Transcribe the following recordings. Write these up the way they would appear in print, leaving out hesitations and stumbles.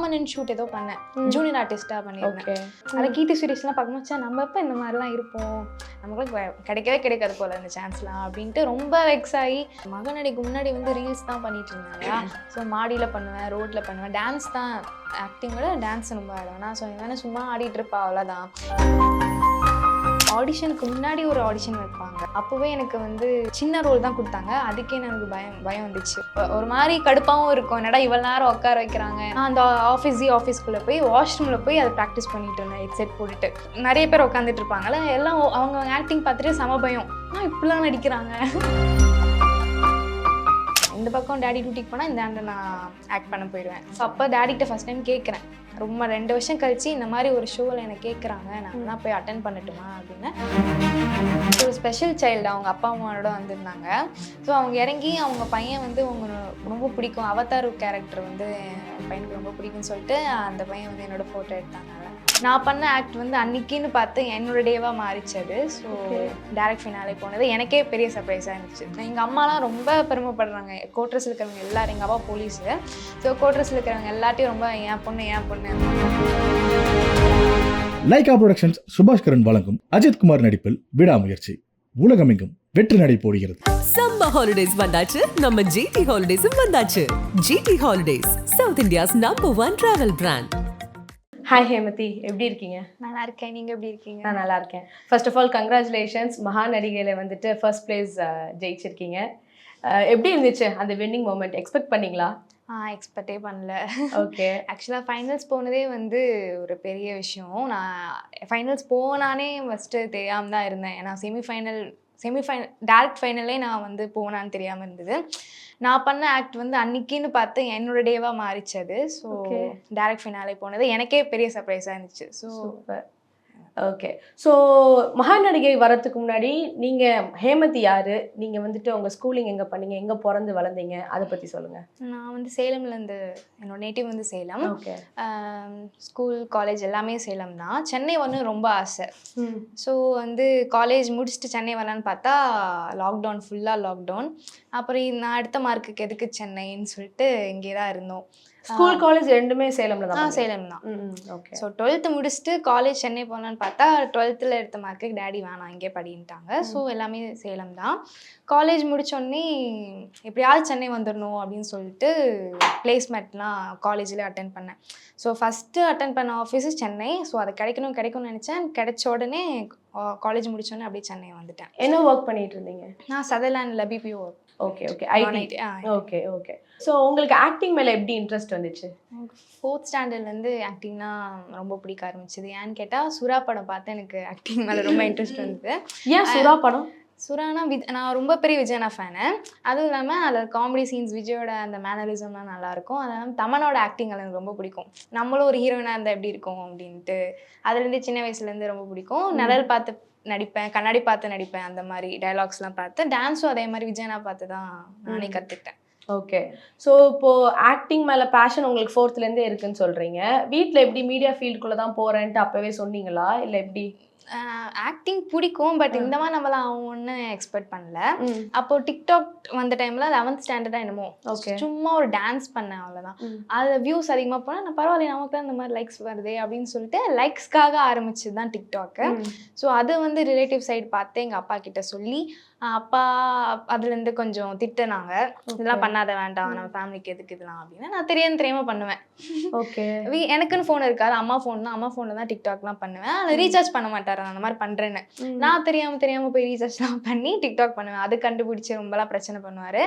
மாமன்னன் shoot ஏதோ பண்ணேன், junior ஆர்டிஸ்ட்டாக பண்ணியிருந்தேன். அதில் கீர்த்தி சுரேஷ்லாம் பார்க்கும்போது நம்ம எப்போ இந்த மாதிரிலாம் இருப்போம், நமக்கு கிடைக்கவே கிடைக்காது போல் இந்த சான்ஸ்லாம் அப்படின்ட்டு ரொம்ப வெக்ஸ் ஆகி மகநடிக்கு முன்னாடி வந்து ரீல்ஸ் தான் பண்ணிட்டு இருந்தாங்க. ஸோ மாடியில் பண்ணுவேன், ரோட்டில் பண்ணுவேன், டான்ஸ் தான், ஆக்டிங் விட டான்ஸ் ரொம்ப ஆடுவேன். ஸோ இவனை சும்மா ஆடிட்டு இருப்பா அவ்வளோதான். ஆடிஷனுக்கு முன்னாடி ஒரு ஆடிஷன் வைப்பாங்க, அப்போவே எனக்கு வந்து சின்ன ரோல் தான் கொடுத்தாங்க. அதுக்கே எனக்கு பயம் வந்துச்சு. ஒரு மாதிரி கடுப்பாகவும் இருக்கும், என்னடா இவ்வளோ நேரம் உட்கார வைக்கிறாங்க. நான் அந்த ஆஃபீஸ்க்குள்ளே போய் வாஷ்ரூமில் போய் அதை ப்ராக்டிஸ் பண்ணிட்டு இருந்தேன், ஹெட்செட் போட்டுட்டு. நிறைய பேர் உட்காந்துட்டு இருப்பாங்கல்ல, எல்லாம் அவங்க ஆக்டிங் பார்த்துட்டு செம பயம், இப்படிலாம் நடிக்கிறாங்க. இந்த பக்கம் டேடி டியூட்டிக்கு போனால் இந்த ஆண்டை நான் ஆக்ட் பண்ண போயிடுவேன். ஸோ அப்போ டேடிகிட்ட ஃபஸ்ட் டைம் கேட்குறேன், ரொம்ப 2 வருஷம் கழிச்சு இந்த மாதிரி ஒரு ஷோவில் எனக்கு கேட்குறாங்க, நான் போய் அட்டன் பண்ணட்டுமா அப்படின்னு. ஒரு ஸ்பெஷல் சைல்டு அவங்க அப்பா அம்மாவோட வந்திருந்தாங்க. ஸோ அவங்க இறங்கி அவங்க பையன் வந்து அவங்க ரொம்ப பிடிக்கும், அவதார் கேரக்டர் வந்து என் பையனுக்கு ரொம்ப பிடிக்கும்னு சொல்லிட்டு அந்த பையன் வந்து என்னோட ஃபோட்டோ எடுத்தாங்க. நான் பண்ண ஆக்ட் வந்து அன்னைக்குன்னு பார்த்து என்னோட டேவாக மாறிச்சது. ஸோ டேரக்ட் ஃபினாலே போனது எனக்கே பெரிய சர்ப்ரைஸாக இருந்துச்சு. எங்கள் அம்மாலாம் ரொம்ப பெருமைப்படுறாங்க, கோட்ரஸில் இருக்கிறவங்க எல்லாரும். எங்கள் அப்பா போலீஸு, ஸோ கோட்ரஸில் இருக்கிறவங்க எல்லாத்தையும் ரொம்ப என் பொண்ணு. லைகா புரொடக்ஷன்ஸ் சுபாஷ்கரன் வழங்கும் அஜித் குமார் நடிப்பில் விடாமுயற்சி உலகமெங்கும் வெற்றி நடை போடுகிறது. சம்மர் ஹாலிடேஸ் வந்தாச்சு, நம்ம ஜிடி ஹாலிடேஸும் வந்தாச்சு. GT holidays, South India's #1 travel brand. Hi Hemathi, எப்படி இருக்கீங்க? நல்லா இருக்கேன், நீங்கள் எப்படி இருக்கீங்க? நான் நல்லா இருக்கேன். ஃபர்ஸ்ட் ஆஃப் ஆல் கங்க்ராச்சுலேஷன்ஸ், மகா நடிகையில் வந்துட்டு ஃபர்ஸ்ட் பிளேஸ் ஜெயிச்சிருக்கீங்க. எப்படி இருந்துச்சு அந்த வின்னிங் மூமெண்ட்? எக்ஸ்பெக்ட் பண்ணீங்களா? எக்ஸ்பெக்டே பண்ணல. ஓகே. ஆக்சுவலாக ஃபைனல்ஸ் போனதே வந்து ஒரு பெரிய விஷயம். நான் ஃபைனல்ஸ் போனானே ஃபஸ்ட்டு தெரியாமல் தான் இருந்தேன். ஏன்னா செமிஃபைனல் டேரக்ட் ஃபைனல்லே நான் வந்து போனான்னு தெரியாமல் இருந்தது. நான் பண்ண ஆக்ட் வந்து அன்னைக்குன்னு பார்த்து என்னோட டேவாக மாறிச்சது. ஸோ டேரக்ட் ஃபினாலே போனது எனக்கே பெரிய சர்ப்ரைஸாக இருந்துச்சு. So super. ஓகே. ஸோ மகா நடிகை வரத்துக்கு முன்னாடி நீங்கள் ஹேமதி யார், நீங்கள் வந்துட்டு உங்கள் ஸ்கூலிங் எங்கே பண்ணீங்க, எங்கே பிறந்து வளர்ந்தீங்க, அதை பற்றி சொல்லுங்கள். நான் வந்து சேலம்லேருந்து, என்னோட நேட்டிவ் வந்து சேலம். ஓகே. ஸ்கூல் காலேஜ் எல்லாமே சேலம் தான். சென்னை வந்து ரொம்ப ஆசை. ஸோ வந்து காலேஜ் முடிச்சுட்டு சென்னை வரலான்னு பார்த்தா லாக்டவுன், ஃபுல்லாக லாக்டவுன். அப்புறம் நான் அடுத்த மார்க்குக்கு எதுக்கு சென்னைன்னு சொல்லிட்டு இங்கே தான் இருந்தோம். ஸ்கூல் காலேஜ் ரெண்டுமே சேலம்ல தான்? சேலம் தான். ஓகே. ஸோ 12th முடிச்சுட்டு காலேஜ் சென்னை போகலான்னு பார்த்தா 12th எடுத்த மார்க்கு டேடி வேணாம் இங்கே படின்ட்டாங்க. ஸோ எல்லாமே சேலம் தான். காலேஜ் முடித்தோடனே எப்படியாவது சென்னை வந்துடணும் அப்படின்னு சொல்லிட்டு பிளேஸ்மெண்ட்லாம் காலேஜில் அட்டன் பண்ணேன். ஸோ ஃபஸ்ட்டு அட்டன் பண்ண ஆஃபீஸு சென்னை. ஸோ அது கிடைக்கும்னு நினச்சேன். கிடைச்ச உடனே காலேஜ் முடித்தோடனே அப்படியே சென்னை வந்துட்டேன். என்ன ஒர்க் பண்ணிட்டு இருந்தீங்க? நான் சதர்லேண்டில் BPO work. Okay. Okay. So உங்களுக்கு ஆக்டிங் மேலே எப்படி இன்ட்ரெஸ்ட் வந்துச்சு? 4th ஸ்டாண்டர்ட்லேருந்து ஆக்டிங்னா ரொம்ப பிடிக்க ஆரம்பிச்சது. ஏன்னு கேட்டால் சுறா படம் பார்த்து எனக்கு ஆக்டிங் மேலே ரொம்ப இன்ட்ரெஸ்ட் வந்தது. ஏன் சுறா படம்? சுறானா நான் ரொம்ப பெரிய விஜயனா ஃபேனு. அதுவும் இல்லாமல் அதில் காமெடி சீன்ஸ், விஜயோட அந்த மேனரிசம்லாம் நல்லாயிருக்கும். அது இல்லாமல் தமனோட ஆக்டிங் எனக்கு ரொம்ப பிடிக்கும். நம்மளும் ஒரு ஹீரோயினாக இருந்தால் எப்படி இருக்கும் அப்படின்ட்டு அதுலேருந்து சின்ன வயசுலேருந்து ரொம்ப பிடிக்கும். நிழல் பார்த்து நடிப்பேன், கண்ணாடி பார்த்து நடிப்பேன், அந்த மாதிரி டைலாக்ஸ்லாம் பார்த்து. டான்ஸும் அதே மாதிரி விஜயனா பார்த்து தான் நானே கற்றுக்கிட்டேன். ஓகே. ஸோ இப்போது ஆக்டிங் மேலே பேஷன் உங்களுக்கு 4thலேருந்தே இருக்குன்னு சொல்கிறீங்க. வீட்டில் எப்படி மீடியா ஃபீல்டுக்குள்ளே தான் போகிறேன்ட்டு அப்போவே சொன்னீங்களா, இல்லை எப்படி? ஆக்டிங் பிடிக்கும், பட் இந்த மாதிரி நம்மளாம் ஒன்று எக்ஸ்பெக்ட் பண்ணல. அப்போ டிக்டாக் வந்த டைம்ல 11th ஸ்டாண்டர்டா என்னமோ சும்மா ஒரு டான்ஸ் பண்ணேன், அவ்வளோதான். அதில் வியூஸ் அதிகமாக போனால் நான் பரவாயில்ல, நமக்கு தான் இந்த மாதிரி லைக்ஸ் வருதே அப்படின்னு சொல்லிட்டு லைக்ஸ்க்காக ஆரம்பிச்சது தான் டிக்டாக்கு. ஸோ அது வந்து ரிலேட்டிவ் சைடு பார்த்து எங்கள் அப்பா கிட்ட சொல்லி அப்பா அதுலேருந்து கொஞ்சம் திட்டினாங்க, இதெல்லாம் பண்ணாத, வேண்டாம், நம்ம ஃபேமிலிக்கு எதுக்கு இதெல்லாம் அப்படின்னு. நான் தெரியாமல் பண்ணுவேன். ஓகே. எனக்குன்னு ஃபோன் இருக்காது, அம்மா ஃபோன் தான். அம்மா ஃபோனில் தான் டிக்டாக்லாம் பண்ணுவேன். அதை ரீசார்ஜ் பண்ண மாட்டார், அந்த மாதிரி பண்ணுறேன்னு. நான் தெரியாமல் போய் ரீசார்ஜ்லாம் பண்ணி டிக்டாக் பண்ணுவேன். அது கண்டுபிடிச்சி ரொம்பலாம் பிரச்சனை பண்ணுவார்.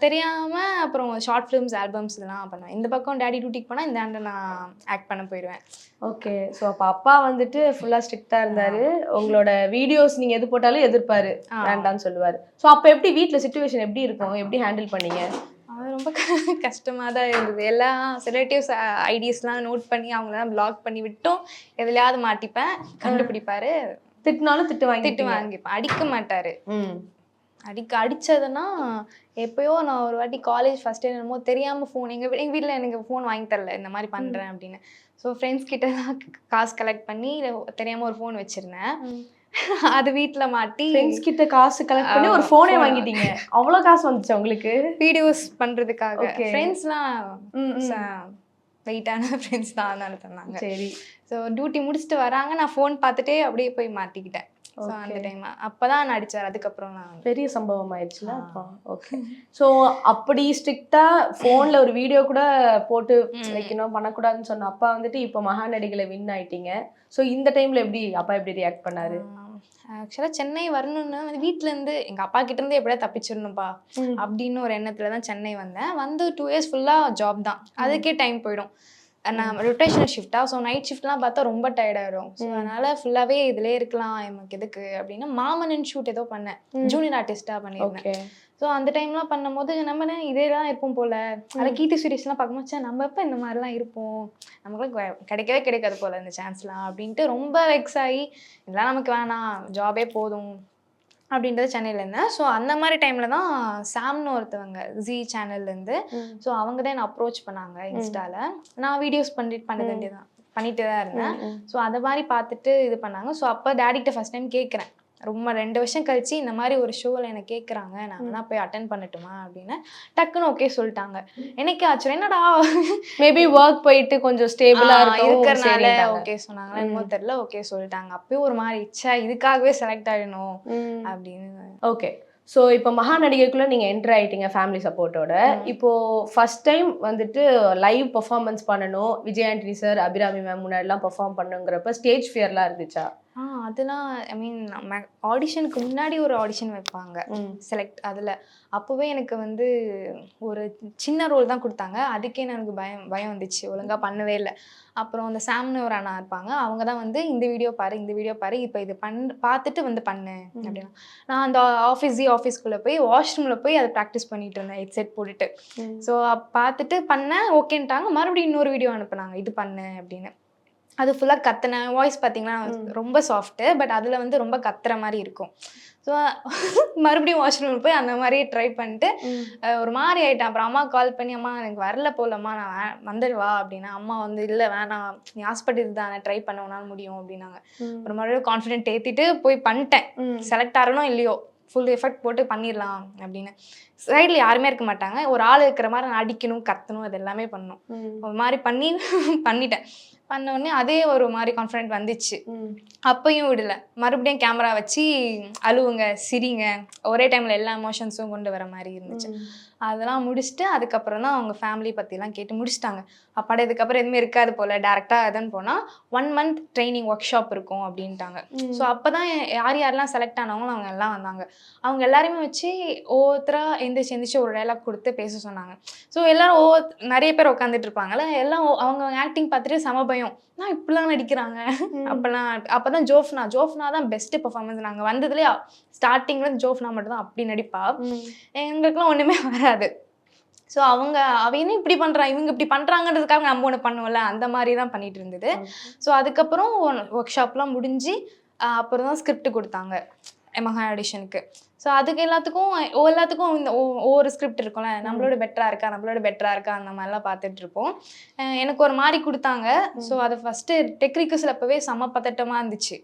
தெரியாமல் அப்புறம் ஷார்ட் ஃபிலிம்ஸ், ஆல்பம்ஸ் இதெல்லாம் பண்ணுவேன். இந்த பக்கம் டேடி டியூட்டிக்கு போனால் இந்த ஆண்டை நான் ஆக்ட் பண்ண போயிடுவேன். ஓகே. ஸோ அப்போ அப்பா வந்துட்டு ஃபுல்லாக ஸ்ட்ரிக்டாக இருந்தார். உங்களோட வீடியோஸ் நீங்கள் எது போட்டாலும் எதிர்ப்பார், வேண்டான்னு சொல்லுவார். ஸோ அப்போ எப்படி வீட்டில் சிச்சுவேஷன் எப்படி இருக்கும், எப்படி ஹேண்டில் பண்ணீங்க? அது ரொம்ப கஷ்டமாக தான் இருந்தது. எல்லா ரிலேட்டிவ்ஸ் ஐடியாஸ்லாம் நோட் பண்ணி அவங்களெல்லாம் பிளாக் பண்ணி விட்டோம். எதுலையாவது மாட்டிப்பேன், கண்டுபிடிப்பாரு. திட்டினாலும் திட்டு வாங்கிப்பேன். அடிக்க மாட்டார். அடித்ததுன்னா எப்போயோ நான் ஒரு வாட்டி காலேஜ் ஃபஸ்ட் இயர் என்னமோ தெரியாமல் ஃபோன், எங்கள் வீட்டில் எனக்கு ஃபோன் வாங்கி தரல, இந்த மாதிரி பண்ணுறேன் அப்படின்னு. ஸோ ஃப்ரெண்ட்ஸ் கிட்ட தான் காசு கலெக்ட் பண்ணி தெரியாமல் ஒரு ஃபோன் வச்சுருந்தேன். அது வீட்டில் மாட்டி ஃப்ரெண்ட்ஸ் கிட்ட காசு கலெக்ட் பண்ணி ஒரு ஃபோனே வாங்கிட்டீங்க. அவ்வளோ காசு வந்துச்சு உங்களுக்கு? வீடியோஸ் பண்ணுறதுக்காக. ஃப்ரெண்ட்ஸ்லாம் வெயிட்டான ஃப்ரெண்ட்ஸ் தான் அதனால தந்தாங்க. சரி. ஸோ டியூட்டி முடிச்சுட்டு வராங்க, நான் ஃபோன் பார்த்துட்டே அப்படியே போய் மாட்டிக்கிட்டேன். ஸோ அந்த டைம் அப்பதான் நான் அடிச்சார். அதுக்கப்புறம் நான் பெரிய சம்பவம் ஆயிடுச்சுல அப்போ. ஓகே. ஸோ அப்படி ஸ்ட்ரிக்டா ஃபோன்ல ஒரு வீடியோ கூட போட்டு வைக்கணும் பண்ணக்கூடாதுன்னு சொன்ன அப்பா வந்துட்டு இப்போ மகாநடிகளை வின் ஆயிட்டீங்க. ஸோ இந்த டைம்ல அப்பா எப்படி ரியாக்ட் பண்ணாரு? ஆக்சுவலாக சென்னை வரணும்னு வீட்டிலேருந்து எங்கள் அப்பா கிட்டேருந்து எப்படியா தப்பிச்சிடணும்ப்பா அப்படின்னு ஒரு எண்ணத்தில் தான் சென்னை வந்தேன். வந்து 2 இயர்ஸ் ஃபுல்லாக ஜாப் தான், அதுக்கே டைம் போயிடும். நான் ரொட்டேஷனல் ஷிஃப்டா, ஸோ நைட் ஷிஃப்ட்லாம் பார்த்தா ரொம்ப டயர்டாயிடும். ஸோ அதனால ஃபுல்லாகவே இதிலே இருக்கலாம் எனக்கு எதுக்கு அப்படின்னு மாமன் ஷூட் ஏதோ பண்ணேன், ஜூனியர் ஆர்டிஸ்டாக பண்ணியிருந்தேன். ஸோ அந்த டைம்லாம் பண்ணும்போது நம்ம இதே தான் இருப்போம் போல, அதை கீர்த்தி சீரிஸ்லாம் பார்க்கும்போது நம்ம எப்போ இந்த மாதிரிலாம் இருப்போம், நமக்குலாம் கிடைக்கவே கிடைக்காது போல இந்த சான்ஸ்லாம் அப்படின்ட்டு ரொம்ப வெக்ஸ் ஆகி இதெல்லாம் நமக்கு வேணாம், ஜாபே போதும் அப்படின்றது சென்னையில் இருந்தேன். ஸோ அந்த மாதிரி டைமில் தான் சாம்னு ஒருத்தவங்க ஜி சேனல்லேருந்து, ஸோ அவங்க தான் என்னை அப்ரோச் பண்ணாங்க இன்ஸ்டாவில். நான் வீடியோஸ் பண்ண வேண்டியதான் பண்ணிட்டு தான் இருந்தேன். ஸோ அதை மாதிரி பார்த்துட்டு இது பண்ணாங்க. ஸோ அப்போ டேடிக்கிட்ட ஃபஸ்ட் டைம் கேட்குறேன், ரொம்ப 2 வருஷம் கழிச்சு இந்த மாதிரி ஒரு ஷோவில் என்னை கேட்குறாங்க, நான் போய் அட்டன் பண்ணட்டுமா அப்படின்னு. டக்குன்னு ஓகே சொல்லிட்டாங்க. எனக்கு ஆச்சு என்னடா மேபி ஒர்க் போயிட்டு கொஞ்சம் ஸ்டேபிளாக இருக்கிறனால ஓகே சொன்னாங்களா என்னமோ தெரியல, ஓகே சொல்லிட்டாங்க. அப்பயும் ஒரு மாதிரி இச்சா இதுக்காகவே செலக்ட் ஆகிடணும் அப்படின்னு. ஓகே. ஸோ இப்போ மகாநடிகைக்குள்ளே நீங்கள் என்ட்ரு ஆகிட்டீங்க ஃபேமிலி சப்போர்ட்டோட. இப்போது ஃபஸ்ட் டைம் வந்துட்டு லைவ் பர்ஃபார்மன்ஸ் பண்ணணும், விஜய் ஆண்டனி சார் அபிராமி மேம் முன்னாடிலாம் பர்ஃபார்ம் பண்ணுங்கிறப்ப ஸ்டேஜ் ஃபியர்லாம் இருந்துச்சா? அதெல்லாம் ஐ மீன் நம்ம ஆடிஷனுக்கு முன்னாடி ஒரு ஆடிஷன் வைப்பாங்க செலக்ட், அதில் அப்போவே எனக்கு வந்து ஒரு சின்ன ரோல் தான் கொடுத்தாங்க. அதுக்கே எனக்கு பயம் வந்துச்சு, ஒழுங்காக பண்ணவே இல்லை. அப்புறம் அந்த சாம்னு ஒரு அண்ணா இருப்பாங்க, அவங்க தான் வந்து இந்த வீடியோ பாரு இப்போ இது பார்த்துட்டு வந்து பண்ணு அப்படின்னா. நான் அந்த ஆஃபீஸ்க்குள்ளே போய் வாஷ்ரூமில் போய் அதை ப்ராக்டிஸ் பண்ணிட்டு இருந்தேன் ஹெட்செட் போட்டுட்டு. ஸோ பார்த்துட்டு பண்ணேன், ஓகேன்ட்டாங்க. மறுபடியும் இன்னொரு வீடியோ அனுப்புனாங்க, இது பண்ணு அப்படின்னு. அது ஃபுல்லாக கத்துனேன். வாய்ஸ் பார்த்தீங்கன்னா ரொம்ப சாஃப்ட்டு, பட் அதில் வந்து ரொம்ப கத்துற மாதிரி இருக்கும். ஸோ மறுபடியும் வாஷ்ரூம் போய் அந்த மாதிரியே ட்ரை பண்ணிட்டு ஒரு மாதிரி ஆகிட்டேன். அப்புறம் அம்மா கால் பண்ணி, அம்மா எனக்கு வரல போலம்மா, நான் வந்துடுவா அப்படின்னா. அம்மா வந்து இல்லை வேணாம், நீ ஹாஸ்பிட்டல் தானே, ட்ரை பண்ண உன்னால முடியும் அப்படின்னாங்க. ஒரு மறுபடியும் கான்ஃபிடென்ட் ஏற்றிட்டு போய் பண்ணிட்டேன். செலக்ட் ஆகணும் இல்லையோ ஃபுல் எஃபர்ட் போட்டு பண்ணிடலாம் அப்படின்னு. சைடில் யாருமே இருக்க மாட்டாங்க, ஒரு ஆள் இருக்கிற மாதிரி நான் அடிக்கணும், கத்தணும், அது எல்லாமே பண்ணணும். ஒரு மாதிரி பண்ணிட்டேன். பண்ண உடனே அதே ஒரு மாதிரி கான்ஃபிடென்ட் வந்துச்சு. அப்பையும் விடல, மறுபடியும் கேமரா வச்சு அழுவுங்க, சிரிங்க, ஒரே டைமில் எல்லா எமோஷன்ஸும் கொண்டு வர மாதிரி இருந்துச்சு. அதெல்லாம் முடிச்சுட்டு அதுக்கப்புறம் தான் அவங்க ஃபேமிலி பற்றிலாம் கேட்டு முடிச்சிட்டாங்க. அப்பாடா இதுக்கப்புறம் எதுவுமே இருக்காது போல், டேரெக்டாக எதுன்னு போனால் 1 மந்த் ட்ரைனிங் ஒர்க் ஷாப் இருக்கும் அப்படின்ட்டாங்க. ஸோ அப்போ தான் யாரெல்லாம் செலக்ட் ஆனவங்களும் அவங்க எல்லாம் வந்தாங்க. அவங்க எல்லாருமே வச்சு ஒவ்வொருத்தராக எந்திரிச்சு ஒரு டைலாக் கொடுத்து பேச சொன்னாங்க. ஸோ எல்லோரும் நிறைய பேர் உட்காந்துட்டு இருப்பாங்கல்ல, எல்லாம் அவங்க ஆக்டிங் பார்த்துட்டு சம பயம், நான் இப்படிலாம் நடிக்கிறாங்க அப்போ தான் ஜோஃப்னா தான் பெஸ்ட்டு பர்ஃபார்மன்ஸ். நாங்கள் வந்ததுலேயே ஸ்டார்டிங்கில் ஜோஃப்னா மட்டும் தான் அப்படி நடிப்பா, எங்களுக்குலாம் ஒன்றுமே வராது. ஸோ அவங்க என்ன இப்படி பண்ணுறாங்க, இவங்க இப்படி பண்ணுறாங்கன்றதுக்காக நம்ம ஒன்று பண்ணுவோம்ல, அந்த மாதிரி தான் பண்ணிட்டு இருந்தது. ஸோ அதுக்கப்புறம் ஒர்க் ஷாப்லாம் முடிஞ்சு அப்புறம் தான் ஸ்கிரிப்ட் கொடுத்தாங்க மகா ஆடிஷனுக்கு. ஸோ அதுக்கு எல்லாத்துக்கும் இந்த ஒவ்வொரு ஸ்கிரிப்ட் இருக்கும்ல, நம்மளோட பெட்டராக இருக்கா அந்த மாதிரிலாம் பார்த்துட்டு இருப்போம். எனக்கு ஒரு மாதிரி கொடுத்தாங்க. ஸோ அதை ஃபஸ்ட்டு டெக்னிக்கல்ஸில் அப்போவே செம்ம பதட்டமாக இருந்துச்சு.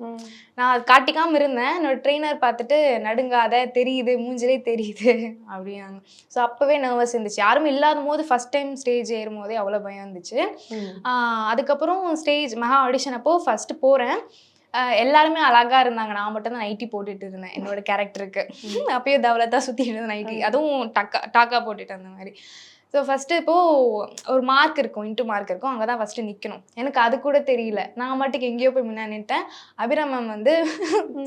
நான் அது காட்டிக்காமல் இருந்தேன். என்னோட ட்ரெயினர் பார்த்துட்டு நடுங்காத, தெரியுது மூஞ்சிலே தெரியுது அப்படின்னாங்க. ஸோ அப்போவே நர்வஸ் இருந்துச்சு. யாரும் இல்லாத போது ஃபஸ்ட் டைம் ஸ்டேஜ் ஏறும் போதே அவ்வளோ பயம் இருந்துச்சு. அதுக்கப்புறம் ஸ்டேஜ் மகா ஆடிஷன் அப்போ ஃபஸ்ட்டு போகிறேன். எல்லாருமே அழகா இருந்தாங்க, நான் மட்டும் தான் நைட்டி போட்டுட்டு இருந்தேன் என்னோட கேரக்டருக்கு. அப்பயே தவளத்தா சுற்றிட்டு இருந்தேன் நைட்டி, அதுவும் டாக்கா போட்டுட்டு அந்த மாதிரி. ஸோ ஃபஸ்ட்டு இப்போது ஒரு மார்க் இருக்கும், இன்ட்டு மார்க் இருக்கும், அங்கே தான் ஃபஸ்ட்டு நிற்கணும். எனக்கு அது கூட தெரியல, நான் மட்டுக்கு எங்கேயோ போய் முன்னாடி நின்ட்டேன். அபிராம் மேம் வந்து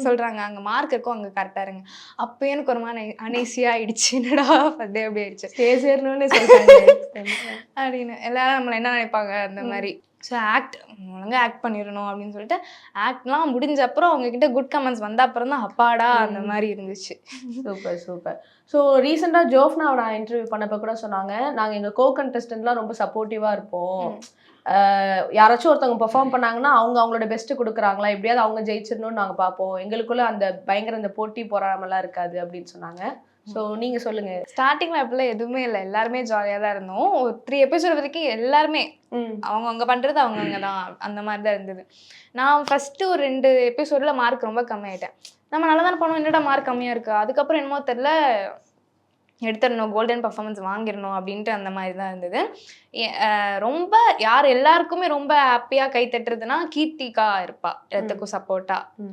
சொல்கிறாங்க அங்கே மார்க் இருக்கும், அங்கே கரெக்டாக இருங்க. அப்போ எனக்கு ஒரு மாதிரி அனேசியாக ஆகிடுச்சு, என்னடா ஃபஸ்ட்டே அப்படி ஆயிடுச்சு, சேர்ணுன்னு சொல்கிறாங்க அப்படின்னு. எல்லாரும் நம்மளை என்ன நினைப்பாங்க அந்த மாதிரி. ஸோ ஒழுங்காக ஆக்ட் பண்ணிடணும் அப்படின்னு சொல்லிட்டு ஆக்ட்லாம் முடிஞ்ச அப்புறம் அவங்கக்கிட்ட குட் கமெண்ட்ஸ் வந்த அப்புறம் தான் அப்பாடா அந்த மாதிரி இருந்துச்சு. சூப்பர். ஸோ ரீசெண்டாக ஜோஃப்னாவை நான் இன்டர்வியூ பண்ணப்போ கூட சொன்னாங்க, நாங்கள் எங்கள் கண்டெஸ்டன்ட்லாம் ரொம்ப சப்போர்ட்டிவாக இருப்போம், யாராச்சும் ஒருத்தவங்க பெர்ஃபார்ம் பண்ணாங்கன்னா அவங்களோட பெஸ்ட்டு கொடுக்குறாங்களா, எப்படியாவது அவங்க ஜெயிச்சிடணும்னு நாங்கள் பார்ப்போம், எங்களுக்குள்ள அந்த பயங்கர இந்த போட்டி போராடமெல்லாம் இருக்காது அப்படின்னு சொன்னாங்க. ஸோ நீங்கள் சொல்லுங்கள். ஸ்டார்டிங்கில் அப்படிலாம் எதுவுமே இல்லை, எல்லாருமே ஜாலியாக தான் இருந்தோம். ஒரு 3 எபிசோட் வரைக்கும் எல்லாருமே அவங்க பண்ணுறது அவங்க தான், அந்த மாதிரி தான் இருந்தது. நான் ஃபஸ்ட்டு ஒரு 2 எபிசோடில் மார்க் ரொம்ப கம்மியாயிட்டேன். நம்ம நல்லா தானே பண்ணோம், என்னடா மார்க் கம்மியாக இருக்குது. அதுக்கப்புறம் என்னமோ தெரில எடுத்துடணும், கோல்டன் பர்ஃபார்மன்ஸ் வாங்கிடணும் அப்படின்ட்டு அந்த மாதிரி தான் இருந்தது. ரொம்ப யார் எல்லாருக்குமே ரொம்ப ஹாப்பியாக கை தட்டுறதுன்னா கீர்த்திகா இருப்பா எல்லாத்துக்கும் சப்போர்ட்டாக.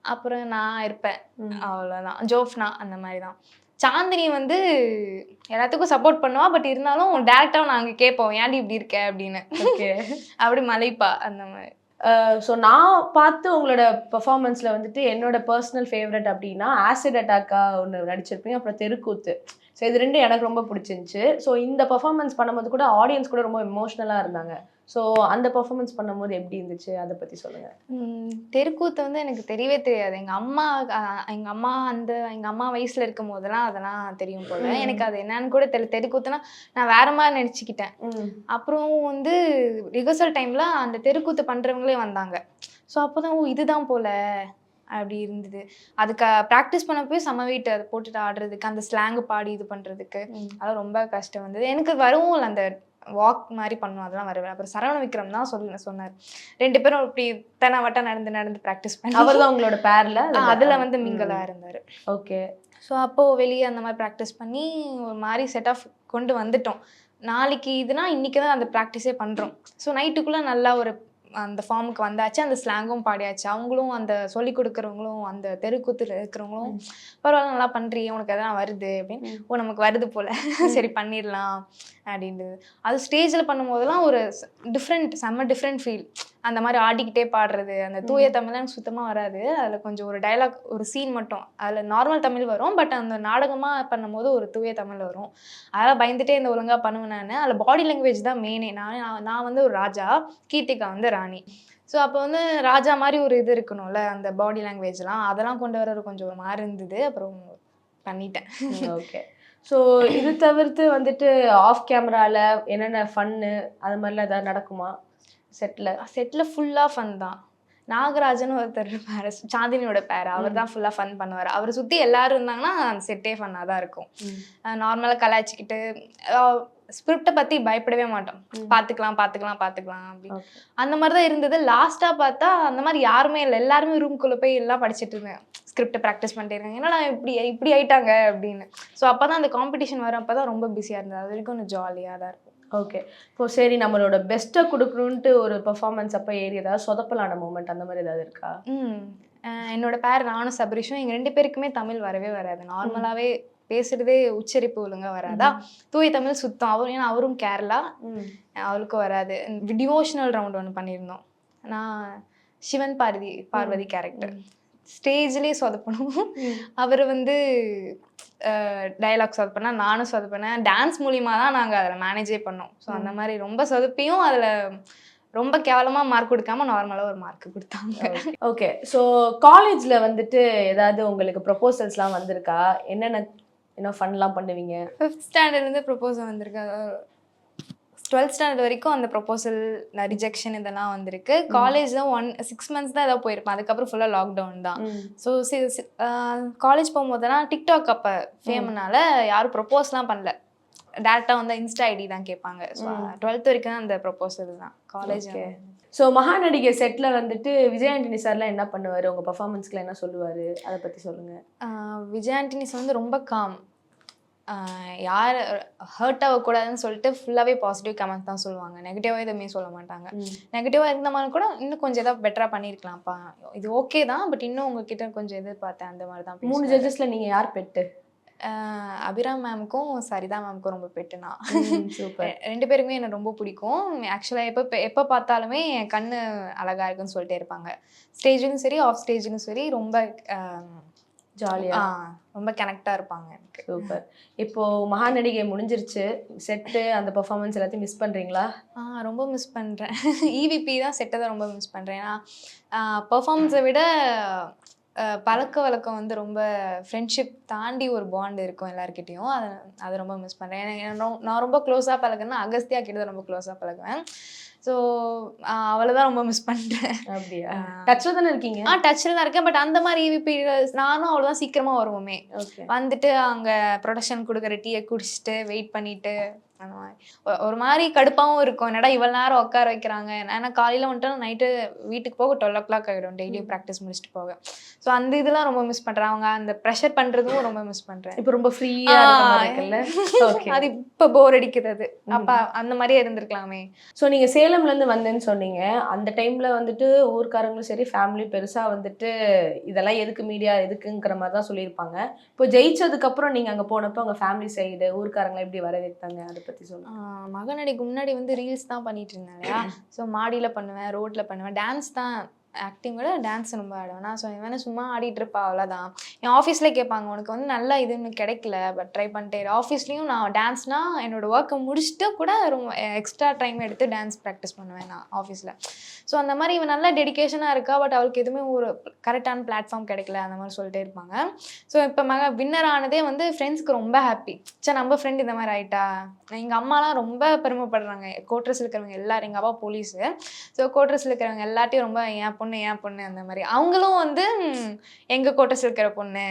அப்புறம் நான் இருப்பேன், அவ்வளோதான். ஜோஃப்னா அந்த மாதிரி தான். சாந்தினி வந்து எல்லாத்துக்கும் சப்போர்ட் பண்ணுவா, பட் இருந்தாலும் டேரெக்டாக நாங்கள் கேட்போம் ஏன்டி இப்படி இருக்க அப்படின்னு. ஓகே. அப்படி மலைப்பா அந்த மாதிரி. ஸோ நான் பார்த்து உங்களோட பெர்ஃபார்மன்ஸில் வந்துட்டு என்னோட பர்சனல் ஃபேவரட் அப்படின்னா ஆசிட் அட்டாக்கா ஒன்று நடிச்சிருப்பீங்க, அப்புறம் தெருக்கூத்து. ஸோ இது ரெண்டும் எனக்கு ரொம்ப பிடிச்சிருந்துச்சு. ஸோ இந்த பெர்ஃபார்மன்ஸ் பண்ணும்போது கூட ஆடியன்ஸ் கூட ரொம்ப எமோஷ்னலாக இருந்தாங்க. ஸோ அந்த பெர்ஃபார்மன்ஸ் பண்ணும்போது எப்படி இருந்துச்சு, அதை பற்றி சொல்லுங்கள். தெருக்கூத்து வந்து எனக்கு தெரியவே தெரியாது. எங்கள் அம்மா வயசில் இருக்கும் போதெல்லாம் அதெல்லாம் தெரியும் போல. எனக்கு அது என்னன்னு கூட தெரியல. தெருக்கூத்துனா நான் வேற மாதிரி நினச்சிக்கிட்டேன். அப்புறம் வந்து ரிஹர்சல் டைமில் அந்த தெருக்கூத்து பண்ணுறவங்களே வந்தாங்க. ஸோ அப்போ தான் இதுதான் போல அப்படி இருந்தது. அதுக்கு ப்ராக்டிஸ் பண்ண போய் செம்ம வெயிட் அதை போட்டுட்டு ஆடுறதுக்கு, அந்த ஸ்லாங்கு பாடி இது பண்ணுறதுக்கு அதெல்லாம் ரொம்ப கஷ்டம் வந்தது. எனக்கு வரவும் இல்லை, அந்த வாக் மாதிரி பண்ணுவோம் அதெல்லாம் வரவே. அப்புறம் சரவண விக்ரம் தான் சொன்னார். 2 பேரும் இப்படி வட்டம் நடந்து ப்ராக்டிஸ் பண்ணி. அவர் தான் உங்களோட பேரில் அதில் வந்து மிங்கலாக இருந்தார். ஓகே. ஸோ அப்போது வெளியே அந்த மாதிரி ப்ராக்டிஸ் பண்ணி ஒரு மாதிரி செட் ஆஃப் கொண்டு வந்துட்டோம். நாளைக்கு இதுனா இன்றைக்கி தான் அந்த ப்ராக்டிஸே பண்ணுறோம். ஸோ நைட்டுக்குள்ளே நல்லா ஒரு அந்த ஃபார்முக்கு வந்தாச்சு, அந்த ஸ்லாங்கும் பாடியாச்சு. அவங்களும் அந்த சொல்லிக் கொடுக்குறவங்களும் அந்த தெருக்கூத்துல இருக்கிறவங்களும் பரவாயில்ல நல்லா பண்ணுறியே, உனக்கு எதனா வருது அப்படின்னு. நமக்கு வருது போல், சரி பண்ணிடலாம் அப்படின்றது. அது ஸ்டேஜில் பண்ணும்போதெல்லாம் ஒரு செம்ம டிஃப்ரெண்ட் ஃபீல். அந்த மாதிரி ஆடிக்கிட்டே பாடுறது, அந்த தூய தமிழ் எனக்கு சுத்தமாக வராது. அதில் கொஞ்சம் ஒரு டைலாக், ஒரு சீன் மட்டும் அதில் நார்மல் தமிழ் வரும், பட் அந்த நாடகமாக பண்ணும்போது ஒரு தூய தமிழ் வரும். அதெல்லாம் பயந்துட்டே இந்த ஒழுங்காக பண்ணுவேன் நான். அதில் பாடி லாங்குவேஜ் தான் மெயினே. நான் வந்து ஒரு ராஜா, கீர்த்திகா வந்து ராணி. ஸோ அப்போ வந்து ராஜா மாதிரி ஒரு இது இருக்கணும்ல, அந்த பாடி லாங்குவேஜ்லாம் அதெல்லாம் கொண்டு வர கொஞ்சம் ஒரு மாதிரி இருந்தது. அப்புறம் பண்ணிட்டேன். ஓகே. ஸோ இது தவிர்த்து வந்துட்டு ஆஃப் கேமராவில் என்னென்ன ஃபன்னு அது மாதிரிலாம் எதாவது நடக்குமா செட்டில் ஃபுல்லாக ஃபன் தான். நாகராஜன் ஒருத்தர் பேர், சாந்தினியோட பேர், அவர் தான் ஃபுல்லாக ஃபன் பண்ணுவார். அவரை சுற்றி எல்லாரும் இருந்தாங்கன்னா அந்த செட்டே ஃபன்னாக தான் இருக்கும். நார்மலாக கலாய்ச்சிக்கிட்டு ஸ்கிரிப்டை பற்றி பயப்படவே மாட்டோம். பார்த்துக்கலாம் அப்படி அந்த மாதிரி தான் இருந்தது. லாஸ்ட்டாக பார்த்தா அந்த மாதிரி யாருமே இல்லை, எல்லாருமே ரூம்குள்ளே போய் எல்லாம் படிச்சுட்டு இருந்தேன், ஸ்கிரிப்டை ப்ராக்டிஸ் பண்ணிட்டு இருக்காங்க. ஏன்னா இப்படி ஆயிட்டாங்க அப்படின்னு. ஸோ அப்போ தான் அந்த காம்படிஷன் வரப்போ தான் ரொம்ப பிஸியாக இருந்தது. அது வரைக்கும் கொஞ்சம் ஜாலியாக தான் இருக்கும். ஓகே. இப்போ சரி, நம்மளோட பெஸ்ட்டை கொடுக்கணுன்ட்டு ஒரு பெர்ஃபார்மன்ஸ் அப்போ ஏறி ஏதாவது சொதப்பலான மூமெண்ட் அந்த மாதிரி ஏதாவது இருக்கா? என்னோட பேர் நானும் சபரிஷும், எங்கள் 2 பேருக்குமே தமிழ் வரவே வராது. நார்மலாகவே பேசுறதே உச்சரிப்பு ஒழுங்காக வராதா, தூய தமிழ் சுத்தம். ஏன்னா அவரும் கேரளா, அவளுக்கும் வராது. டிவோஷனல் ரவுண்ட் ஒன்று பண்ணியிருந்தோம். நான் சிவன் பார்வதி கேரக்டர். ஸ்டேஜ்லேயே சொதப்பணும். அவர் வந்து டைலாக் சொதப்பினா, நானும் சொதப்பினேன். டான்ஸ் மூலிமா தான் நாங்கள் அதில் மேனேஜே பண்ணோம். ஸோ அந்த மாதிரி ரொம்ப சொதப்பியும் அதில் ரொம்ப கேவலமாக மார்க் கொடுக்காம நார்மலாக ஒரு மார்க் கொடுத்தாங்க. ஓகே. ஸோ காலேஜில் வந்துட்டு ஏதாவது உங்களுக்கு ப்ரொபோசல்ஸ்லாம் வந்திருக்கா? என்ன ஃபன்லாம் பண்ணுவீங்க? 5th ஸ்டாண்டர்ட்லேருந்து ப்ரொபோசல் வந்திருக்கு. 12th ஸ்டாண்டர்ட் வரைக்கும் அந்த ப்ரொபோசல் ரிஜெக்ஷன் இதெல்லாம் வந்திருக்கு. காலேஜில் 6 months தான் ஏதாவது போயிருப்பேன். அதுக்கப்புறம் ஃபுல்லாக லாக்டவுன் தான். ஸோ காலேஜ் போகும்போதெல்லாம் டிக்டாக் அப்போ ஃபேம்னால யாரும் ப்ரொப்போஸ்லாம் பண்ணல, டேரெக்டாக வந்து இன்ஸ்டா ஐடி தான் கேட்பாங்க. ஸோ 12th வரைக்கும் தான் அந்த ப்ரொப்போசல் தான் காலேஜ். ஸோ மகாநடிகை செட்டில் வந்துட்டு விஜய் ஆண்டனி சார்லாம் என்ன பண்ணுவார்? உங்கள் பர்ஃபார்மன்ஸ்க்குலாம் என்ன சொல்லுவார்? அதை பற்றி சொல்லுங்கள். விஜய் ஆண்டனி சார் வந்து ரொம்ப காம். யார் ஹர்ட் ஆகக்கூடாதுன்னு சொல்லிட்டு ஃபுல்லாகவே பாசிட்டிவ் கமெண்ட் தான் சொல்லுவாங்க. நெகட்டிவாக எதுவுமே சொல்ல மாட்டாங்க. நெகட்டிவாக இருந்த மாதிரி கூட இன்னும் கொஞ்சம் எதாவது பெட்டராக பண்ணியிருக்கலாம்ப்பா, இது ஓகே தான், பட் இன்னும் உங்ககிட்ட கொஞ்சம் எதிர்பார்த்தேன், அந்த மாதிரி தான். 3 ஜட்ஜஸில் நீங்கள் யார் பெட்டு? அபிராம் மேம்க்கும் சரிதா மேம்க்கும் ரொம்ப பெட்டுனா. சூப்பர். 2 பேருமே எனக்கு ரொம்ப பிடிக்கும். ஆக்சுவலாக எப்போ பார்த்தாலுமே என் கண்ணு அழகாக இருக்குன்னு சொல்லிட்டே இருப்பாங்க. ஸ்டேஜுக்கும் சரி ஆஃப் ஸ்டேஜுக்கும் சரி ரொம்ப ஜாலியாக ரொம்ப கனெக்டாக இருப்பாங்க எனக்கு. சூப்பர். இப்போது மகாநடிகை முடிஞ்சிருச்சு, செட்டு அந்த பர்ஃபார்மன்ஸ் எல்லாத்தையும் மிஸ் பண்ணுறீங்களா? ரொம்ப மிஸ் பண்ணுறேன். EVP தான் செட்டை தான் ரொம்ப மிஸ் பண்ணுறேன். ஏன்னா பர்ஃபார்மன்ஸை விட பழக்க வழக்கம் வந்து ரொம்ப ஃப்ரெண்ட்ஷிப் தாண்டி ஒரு பாண்ட் இருக்கும் எல்லாருக்கிட்டையும். அதை ரொம்ப மிஸ் பண்ணுறேன். நான் ரொம்ப க்ளோஸாக பழகுன்னா அகஸ்தியா கிட்ட தான் ரொம்ப க்ளோஸாக பழகுவேன். ஸோ அவளை தான் ரொம்ப மிஸ் பண்ணுறேன். அப்படியா? டச்சில் தானே இருக்கீங்க? டச்சில் தான் இருக்கேன். பட் அந்த மாதிரி EVP நானும் அவ்வளோ தான் சீக்கிரமாக வருவோமே. வந்துட்டு அங்கே ப்ரொடக்ஷன் கொடுக்குற டீயை குடிச்சிட்டு வெயிட் பண்ணிவிட்டு அந்த மாதிரி ஒரு மாதிரி கடுப்பாகவும் இருக்கும். என்னடா இவ்வளோ நேரம் உட்கார வைக்கிறாங்க. ஏன்னா காலையில் வந்துட்டு நைட்டு வீட்டுக்கு போக 12 o'clock ஆகிடும் டெய்லியும் ப்ராக்டிஸ் முடிச்சுட்டு போக. ஸோ அந்த இதெல்லாம் ரொம்ப மிஸ் பண்ணுறேன். அவங்க அந்த ப்ரெஷர் பண்ணுறதும் ரொம்ப மிஸ் பண்ணுறேன். இப்போ ரொம்ப ஃப்ரீயாக இருக்க மாதிரி இருக்குல்ல. ஓகே, அது இப்போ போர் அடிக்கிறது. அப்போ அந்த மாதிரியே இருந்திருக்கலாமே. ஸோ நீங்கள் சேலம்லேருந்து வந்தேன்னு சொன்னீங்க. அந்த டைமில் வந்துட்டு ஊர்க்காரங்களும் சரி ஃபேமிலி பெருசாக வந்துட்டு இதெல்லாம் எதுக்கு மீடியா எதுக்குங்கிற மாதிரி தான் சொல்லியிருப்பாங்க. இப்போ ஜெயிச்சதுக்கப்புறம் நீங்கள் அங்கே போனப்போ உங்கள் ஃபேமிலி சைடு ஊர்க்காரங்களை எப்படி வரவேற்றாங்க அதை பற்றி சொல்லுங்கள். மகனடிக்கு முன்னாடி வந்து ரீல்ஸ் தான் பண்ணிட்டு இருந்தேன் இல்லையா. ஸோ மாடியில் பண்ணுவேன், ரோட்டில் பண்ணுவேன், டான்ஸ் தான். ஆக்டிங் விட டான்ஸ் ரொம்ப ஆடுவேன். நான் இவனை சும்மா ஆடிட்டு இருப்பா அவ்வளோதான். என் ஆஃபீஸில் கேட்பாங்க உனக்கு வந்து நல்லா இதுன்னு கிடைக்கல பட் ட்ரை பண்ணிட்டே. ஆஃபீஸ்லேயும் நான் டான்ஸ்னால் என்னோட ஒர்க்கை முடிச்சுட்டு கூட ரொம்ப எக்ஸ்ட்ரா டைம் எடுத்து டான்ஸ் ப்ராக்டிஸ் பண்ணுவேன் நான் ஆஃபீஸில். ஸோ அந்த மாதிரி இவன் நல்லா டெடிக்கேஷனாக இருக்கா பட் அவளுக்கு எதுவுமே ஒரு கரெக்டான பிளாட்ஃபார்ம் கிடைக்கல அந்த மாதிரி சொல்லிட்டே இருப்பாங்க. ஸோ இப்போ வின்னர் ஆனதே வந்து ஃப்ரெண்ட்ஸ்க்கு ரொம்ப ஹாப்பி. சரி நம்ம ஃப்ரெண்ட் இந்த மாதிரி ஆகிட்டா. எங்கள் அம்மாலாம் ரொம்ப பெருமைப்படுறாங்க. கோட்ரஸில் இருக்கிறவங்க எல்லோரும், எங்கள் அப்பா போலீஸு. ஸோ கோட்ரஸில் இருக்கிறவங்க எல்லாத்தையும் ரொம்ப ஏன் பொண்ணு அந்த மாதிரி அவங்களும் வந்து எங்கள் கோட்ரஸில் இருக்கிற பொண்ணு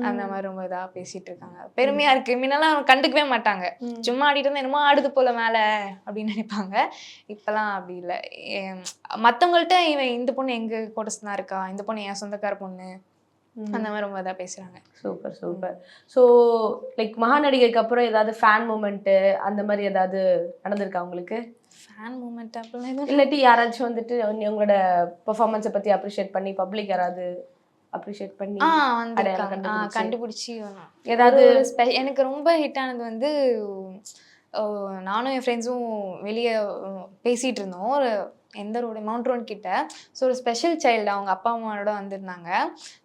அந்த மாதிரி ரொம்ப இதாக பேசிகிட்டு இருக்காங்க. பெருமையாக இருக்குது. முன்னெல்லாம் கண்டுக்கவே மாட்டாங்க. சும்மா ஆடிட்டு இருந்தால் என்னமோ ஆடுது போல மேலே அப்படின்னு நினைப்பாங்க. இப்போலாம் அப்படி இல்லை. மற்றவங்கள்ட்ட இவன் இந்த பொண்ணு எங்கள் கோட்டஸ் தான் இருக்கா, இந்த பொண்ணு என் சொந்தக்கார பொண்ணு அந்த மாதிரி ரொம்ப இதாக பேசுகிறாங்க. Super super. ஸோ லைக் மகாநடிகைக்கு அப்புறம் ஏதாவது ஃபேன் மூமெண்ட்டு அந்த மாதிரி ஏதாவது நடந்திருக்கா உங்களுக்கு? ஃபேன் மூமெண்ட் அப்படிலாம் எதுவும் இல்லாட்டி யாராச்சும் வந்துட்டு உங்களோட பெர்ஃபார்மன்ஸை பற்றி அப்ரிஷியேட் பண்ணி பப்ளிக் யாராவது அப்ரிஷியேட் பண்ணி கண்டுபிடிச்சி ஏதாவது எனக்கு ரொம்ப ஹிட் ஆனது வந்து நானும் என் ஃப்ரெண்ட்ஸும் வெளியே பேசிகிட்டு இருந்தோம். ஒரு எந்த ரோடு மவுண்ட் ரோட் கிட்ட. ஸோ ஒரு ஸ்பெஷல் சைல்டு அவங்க அப்பா அம்மாவோட வந்திருந்தாங்க.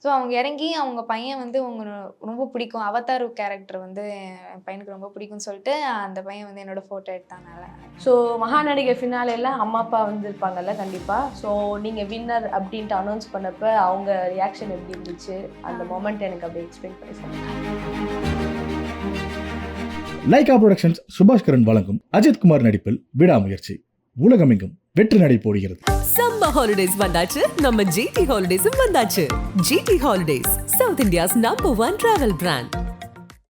ஸோ அவங்க இறங்கி அவங்க பையன் வந்து அவங்க ரொம்ப பிடிக்கும், அவதார் கேரக்டர் வந்து என் பையனுக்கு ரொம்ப பிடிக்கும்னு சொல்லிட்டு அந்த பையன் வந்து என்னோட ஃபோட்டோ எடுத்தாங்கனால. ஸோ மகாநடிகை ஃபினாலேல அம்மா அப்பா வந்திருப்பாங்கல்ல கண்டிப்பாக. ஸோ நீங்கள் வின்னர் அப்படின்ட்டு அனௌன்ஸ் பண்ணப்போ அவங்க ரியாக்ஷன் எப்படி இருந்துச்சு? அந்த மொமெண்ட் எனக்கு அப்படியே எக்ஸ்பிளைன் பண்ணி சொல்லுங்கள். லைகா புரொடக்ஷன்ஸ் சுபாஷ்கரன் வழங்கும் அஜித்குமார் நடிப்பில் விடாமுயற்சி உலகமெங்கும் வெற்றி நடை போடுகிறது. சம்மர் ஹாலிடேஸ் வந்தாச்சு, நம்ம ஜிடி ஹாலிடேஸும் வந்தாச்சு. GT holidays, South India's number 1 travel brand.